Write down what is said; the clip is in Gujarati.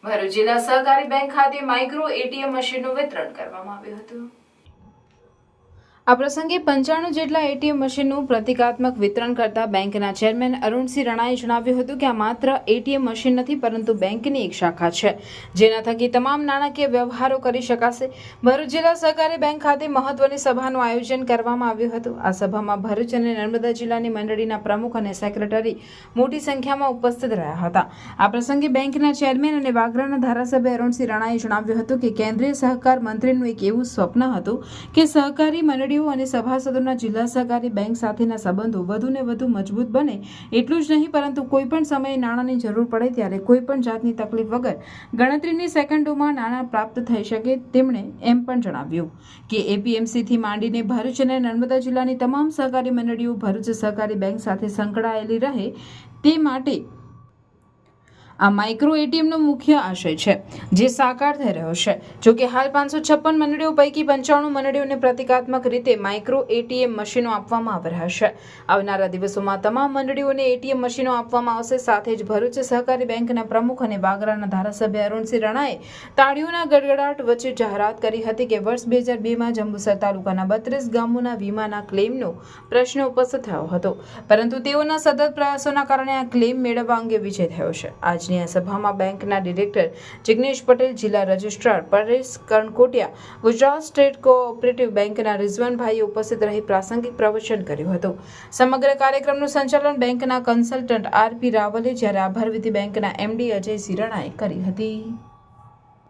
ભરૂચ જિલ્લા સહકારી બેંક ખાતે માઇક્રો એટીએમ મશીનનું વિતરણ કરવામાં આવ્યું હતું। આ પ્રસંગે 95 જેટલા એટીએમ મશીનનું પ્રતિકાત્મક વિતરણ કરતા બેંકના ચેરમેન અરુણસિંહ રણાએ જણાવ્યું હતું કે આ માત્ર એટીએમ મશીન નથી પરંતુ બેંકની એક શાખા છે જેના થકી તમામ નાણાકીય વ્યવહારો કરી શકાશે। ભરૂચ જિલ્લા સહકારી બેંક ખાતે મહત્વની સભાનું આયોજન કરવામાં આવ્યું હતું। આ સભામાં ભરૂચ અને નર્મદા જિલ્લાની મંડળીના પ્રમુખ અને સેક્રેટરી મોટી સંખ્યામાં ઉપસ્થિત રહ્યા હતા। આ પ્રસંગે બેંકના ચેરમેન અને વાગરાના ધારાસભ્ય અરુણસિંહ રણાએ જણાવ્યું હતું કે કેન્દ્રીય સહકાર મંત્રીનું એક એવું સ્વપ્ન હતું કે સહકારી મંડળીઓ અને સભાસદોના જિલ્લા સહકારી બેંક સાથેના સંબંધો વધુને વધુ મજબૂત બને। એટલું જ નહીં પરંતુ કોઈ પણ સમયે નાણાંની જરૂર પડે ત્યારે કોઈ પણ જાતની તકલીફ વગર ગણતરીની સેકન્ડોમાં નાણાં પ્રાપ્ત થઈ શકે। તેમણે એમ પણ જણાવ્યું કે એપીએમસીથી માંડીને ભરૂચ અને નર્મદા જિલ્લાની તમામ સહકારી મંડળીઓ ભરૂચ સહકારી બેંક સાથે સંકળાયેલી રહે તે માટે આ માઇક્રો એટીએમનો મુખ્ય આશય છે જે સાકાર થઈ રહ્યો છે। જો કે હાલ 556 મંડળીઓ પૈકી 95 મંડળીઓને પ્રતિકાત્મક રીતે માઇક્રો એટીએમ મશીનો આપવામાં આવી રહ્યા છે। આવનારા દિવસોમાં તમામ મંડળીઓને એટીએમ મશીનો આપવામાં આવશે। સાથે જ ભરૂચ સહકારી બેંકના પ્રમુખ અને વાગરાના ધારાસભ્ય અરુણસિંહ રણાએ તાળીઓના ગડગડાટ વચ્ચે જાહેરાત કરી હતી કે વર્ષ 2002માં જંબુસર તાલુકાના 32 ગામોના વીમાના ક્લેમનો પ્રશ્ન ઉપસ્થિત થયો હતો પરંતુ તેઓના સતત પ્રયાસોના કારણે આ ક્લેમ મેળવવા અંગે વિજય થયો છે। આજની આ સભામાં બેંકના ડિરેક્ટર જિગ્નેશ પટેલ, જિલ્લા registrar Paresh Kankotiya, Gujarat state cooperative બેંકના રિઝવાનભાઈએ ઉપસ્થિત રહી પ્રાસંગિક પ્રવચન કર્યું હતું। સમગ્ર કાર્યક્રમનું સંચાલન બેંકના કન્સલ્ટન્ટ આરપી રાવલે જ્યારે આભાર વિધિ બેંકના એમડી અજયસિંહ રણાએ કરી હતી।